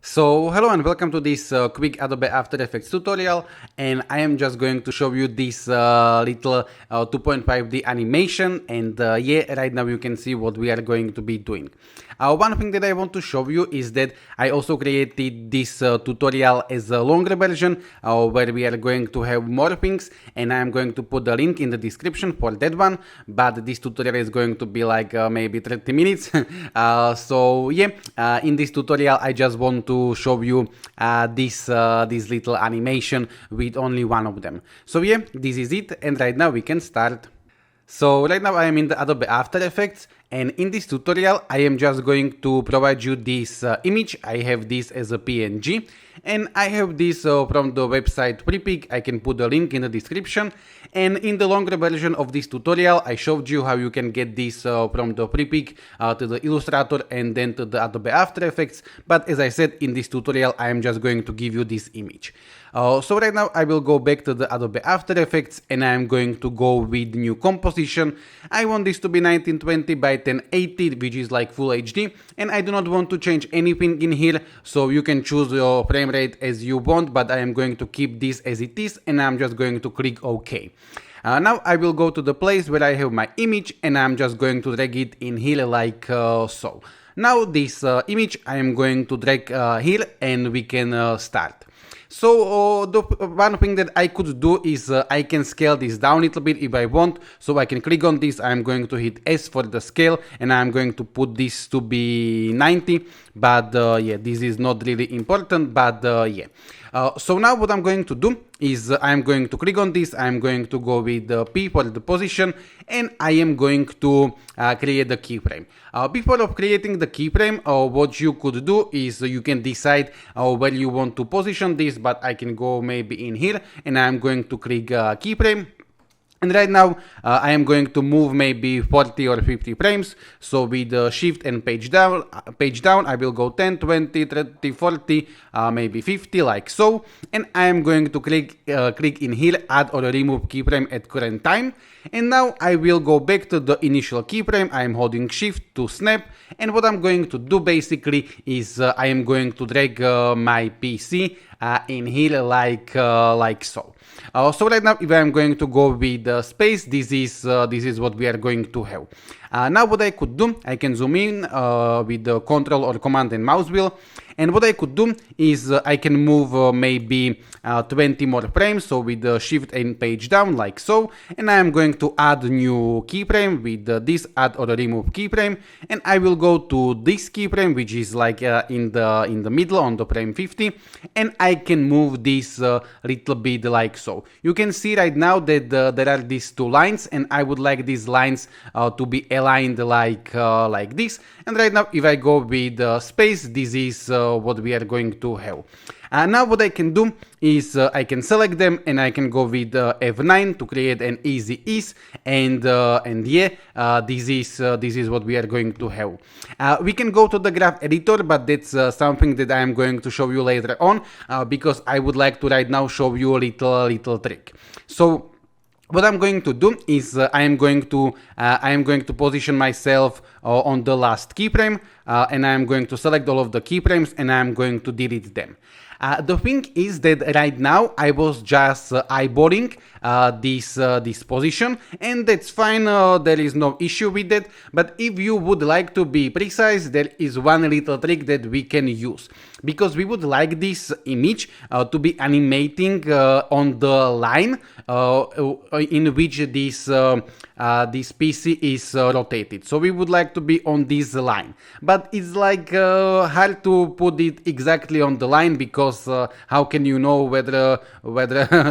So hello and welcome to this quick Adobe After Effects tutorial, and I am just going to show you this little 2.5D animation, and yeah, right now you can see what we are going to be doing. One thing that I want to show you is that I also created this tutorial as a longer version where we are going to have more things, and I am going to put the link in the description for that one, but this tutorial is going to be like maybe 30 minutes. So yeah, in this tutorial I just want to show you this little animation with only one of them. So yeah, this is it, and right now we can start. So right now I am in the Adobe After Effects, and in this tutorial I am just going to provide you this image. I have this as a PNG, and I have this from the website Freepik. I can put the link in the description. And in the longer version of this tutorial I showed you how you can get this from the Freepik to the Illustrator and then to the Adobe After Effects, but as I said, in this tutorial I am just going to give you this image. So right now I will go back to the Adobe After Effects, and I am going to go with new composition. I want this to be 1920 by 1080, which is like full HD, and I do not want to change anything in here, so you can choose your frame rate as you want, but I am going to keep this as it is, and I'm just going to click OK. Now I will go to the place where I have my image, and I'm just going to drag it in here like so. Now this image I am going to drag here, and we can start. So the one thing that I could do is I can scale this down a little bit if I want. So I can click on this, I'm going to hit S for the scale, and I'm going to put this to be 90, but yeah, this is not really important, but yeah. So now what I'm going to do is I'm going to click on this, I'm going to go with P for the position, and I am going to create the keyframe. Before of creating the keyframe, what you could do is you can decide where you want to position this, but I can go maybe in here, and I'm going to click keyframe. And right now I am going to move maybe 40 or 50 frames. So with shift and page down I will go 10, 20, 30, 40, maybe 50, like so. And I am going to click in here, add or remove keyframe at current time. And now I will go back to the initial keyframe. I am holding shift to snap, and what I'm going to do basically is I am going to drag my PC in here like so. So right now if I'm going to go with space, this is what we are going to have. Now what I could do, I can zoom in with the control or command and mouse wheel, and what I could do is I can move maybe 20 more frames, so with the shift and page down like so, and I am going to add new keyframe with this add or remove keyframe, and I will go to this keyframe, which is like in the middle on the frame 50, and I can move this little bit like so. You can see right now that there are these two lines, and I would like these lines to be aligned like this. And right now if I go with space, this is what we are going to have. Now what I can do is I can select them, and I can go with F9 to create an easy ease, and yeah, this is what we are going to have. We can go to the graph editor, but that's something that I am going to show you later on, because I would like to right now show you a little trick. So what I'm going to do is I am going to position myself on the last keyframe, and I am going to select all of the keyframes, and I am going to delete them. The thing is that right now I was just eyeballing this position, and that's fine, there is no issue with that. But if you would like to be precise, there is one little trick that we can use, because we would like this image to be animating on the line in which this PC is rotated. So we would like to be on this line, but it's like hard to put it exactly on the line, because how can you know whether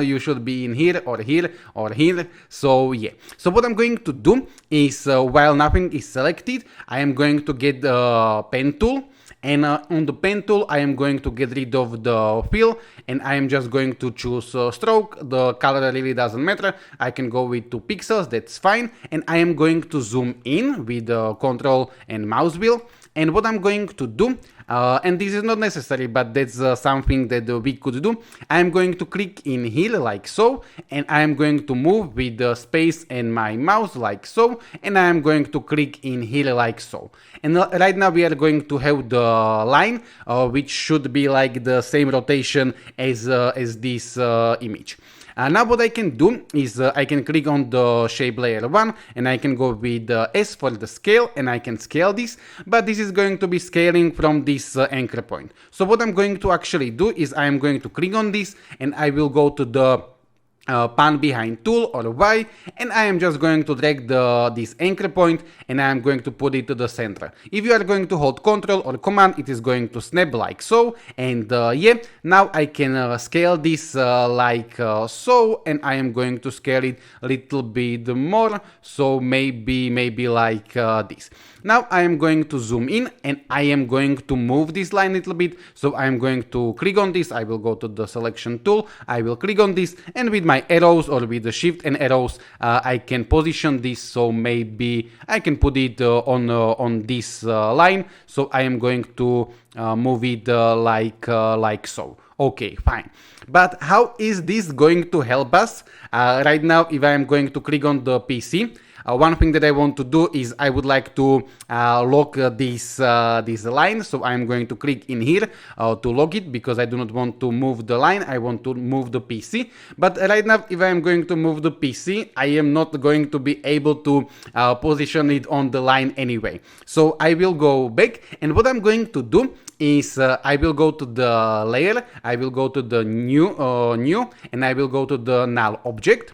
you should be in here or here or here? So yeah, so what I'm going to do is while nothing is selected, I am going to get the pen tool, and on the pen tool I am going to get rid of the fill, and I am just going to choose stroke. The color really doesn't matter, I can go with 2 pixels, that's fine. And I am going to zoom in with the control and mouse wheel, and what I'm going to do, and this is not necessary, but that's something that we could do. I'm going to click in here like so, and I'm going to move with the space and my mouse like so, and I'm going to click in here like so. And right now we are going to have the line, which should be like the same rotation as this image. Now what I can do is I can click on the shape layer 1 and I can go with S for the scale, and I can scale this, but this is going to be scaling from this anchor point. So what I'm going to actually do is I am going to click on this and I will go to the pan behind tool or Y, and I am just going to drag this anchor point and I am going to put it to the center. If you are going to hold Ctrl or Command, it is going to snap like so, and yeah, now I can scale this like so, and I am going to scale it a little bit more, so maybe like this. Now I am going to zoom in and I am going to move this line a little bit, so I am going to click on this, I will go to the selection tool, I will click on this, and with my arrows or with the shift and arrows I can position this, so maybe I can put it on this line, so I am going to move it like so. Okay, fine. But how is this going to help us? Right now, if I am going to click on the PC, one thing that I want to do is I would like to lock this line, so I'm going to click in here to lock it, because I do not want to move the line, I want to move the PC. But right now, if I am going to move the PC, I am not going to be able to position it on the line anyway. So I will go back, and what I'm going to do is I will go to the layer, I will go to the new, and I will go to the null object.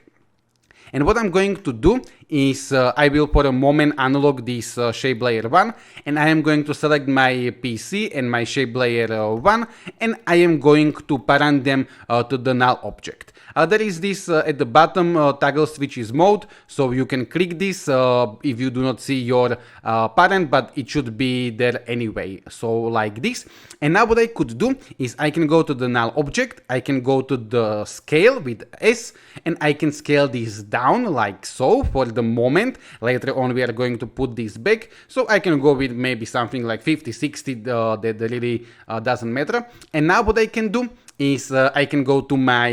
And what I'm going to do is I will for a moment unlock this shape layer 1, and I am going to select my PC and my shape layer 1, and I am going to parent them to the null object. There is this at the bottom toggle switches mode, so you can click this if you do not see your parent, but it should be there anyway, so like this. And now what I could do is I can go to the null object, I can go to the scale with S, and I can scale this down like so for the moment. Later on we are going to put this back, so I can go with maybe something like 50, 60, that really doesn't matter. And now what I can do is I can go to my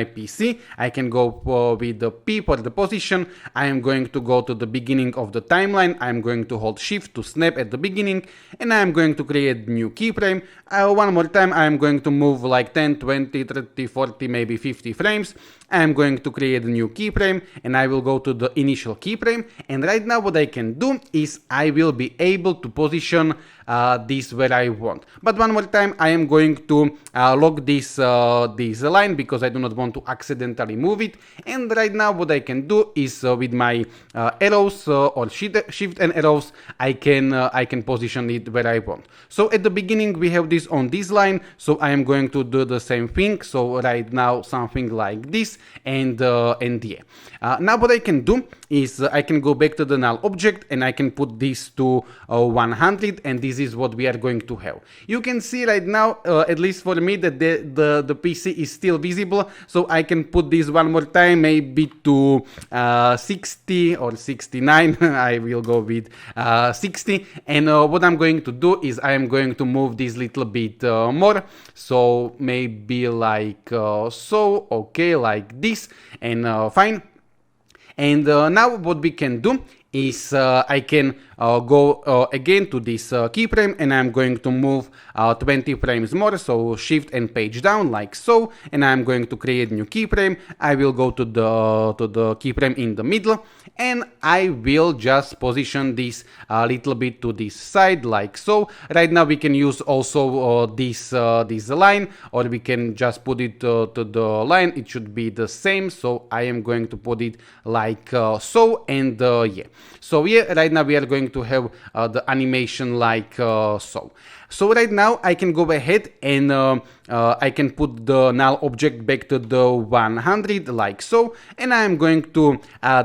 PC, I can go with the P for the position, I am going to go to the beginning of the timeline, I am going to hold shift to snap at the beginning, and I am going to create new keyframe. One more time, I am going to move like 10, 20, 30, 40, maybe 50 frames. I am going to create a new keyframe, and I will go to the initial keyframe, and right now what I can do is I will be able to position this where I want. But one more time, I am going to lock this line, because I do not want to accidentally move it. And right now what I can do is with my arrows or shift and arrows, I can position it where I want. So at the beginning we have this on this line, so I am going to do the same thing. So right now something like this, and yeah. Now what I can do is I can go back to the null object, and I can put this to 100, and this is what we are going to have. You can see right now, at least for me, that the PC is still visible, so I can put this one more time, maybe to 60 or 69. I will go with 60, and what I'm going to do is I am going to move this little bit more, so maybe like so, okay, like this, and fine. And now what we can do is I can go again to this keyframe, and I'm going to move 20 frames more, so shift and page down like so, and I'm going to create new keyframe. I will go to the keyframe in the middle, and I will just position this a little bit to this side like so. Right now we can use also this line, or we can just put it to the line. It should be the same, so I am going to put it like so, and yeah. So yeah, right now we are going to have the animation like so. So right now I can go ahead and I can put the null object back to the 100 like so, and I am going to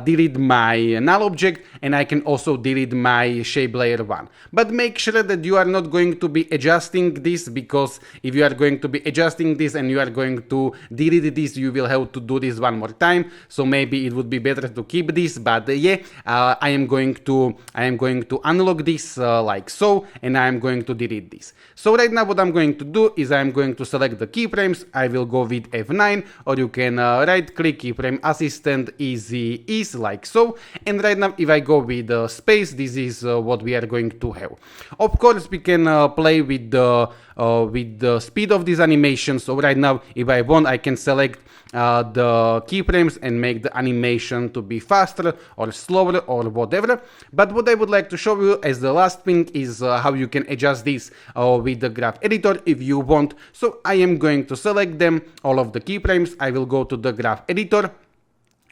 delete my null object, and I can also delete my shape layer 1. But make sure that you are not going to be adjusting this, because if you are going to be adjusting this and you are going to delete this, you will have to do this one more time. So maybe it would be better to keep this, but yeah, I am going to unlock this like so, and I am going to delete this. this. So right now what I'm going to do is I'm going to select the keyframes. I will go with F9, or you can right click keyframe assistant, easy ease, like so. And right now if I go with space, this is what we are going to have. Of course we can play with the speed of this animation. So right now if I want, I can select the keyframes and make the animation to be faster or slower or whatever. But what I would like to show you as the last thing is how you can adjust this with the graph editor if you want. So I am going to select them, all of the keyframes. I will go to the graph editor.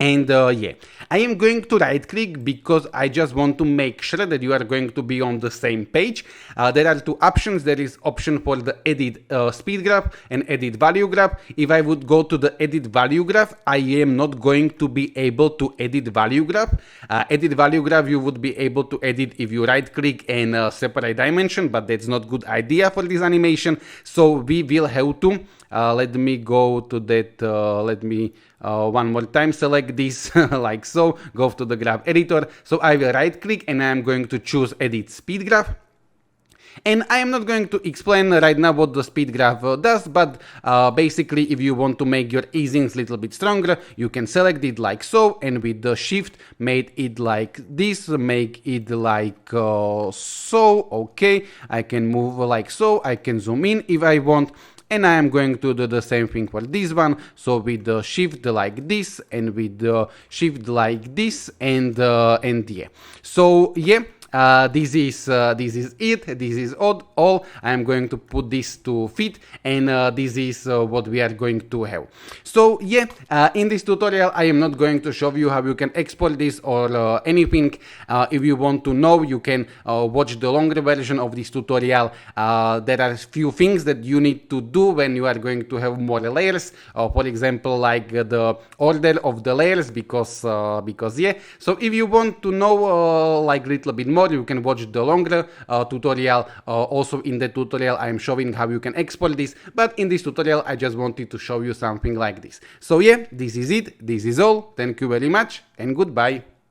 And yeah, I am going to right click because I just want to make sure that you are going to be on the same page. There are two options. There is option for the edit speed graph and edit value graph. If I would go to the edit value graph, I am not going to be able to edit value graph. Edit value graph you would be able to edit if you right click and separate dimension, but that's not good idea for this animation. So we will have to let me go to that, let me one more time select this like so, go to the graph editor. So I will right click and I am going to choose edit speed graph. And I am not going to explain right now what the speed graph does, but basically if you want to make your easings a little bit stronger, you can select it like so, and with the shift make it like this, make it like so. Okay, I can move like so, I can zoom in if I want. And I am going to do the same thing for this one. So with the shift like this, and with the shift like this, and yeah. So yeah. This is it. This is all. I am going to put this to fit, and this is what we are going to have. So yeah, in this tutorial I am not going to show you how you can export this or anything. If you want to know, you can watch the longer version of this tutorial. There are few things that you need to do when you are going to have more layers. For example, like the order of the layers, because yeah. So if you want to know like a little bit more, you can watch the longer tutorial. Also in the tutorial I am showing how you can export this, but in this tutorial I just wanted to show you something like this. So yeah, this is it, this is all. Thank you very much and goodbye.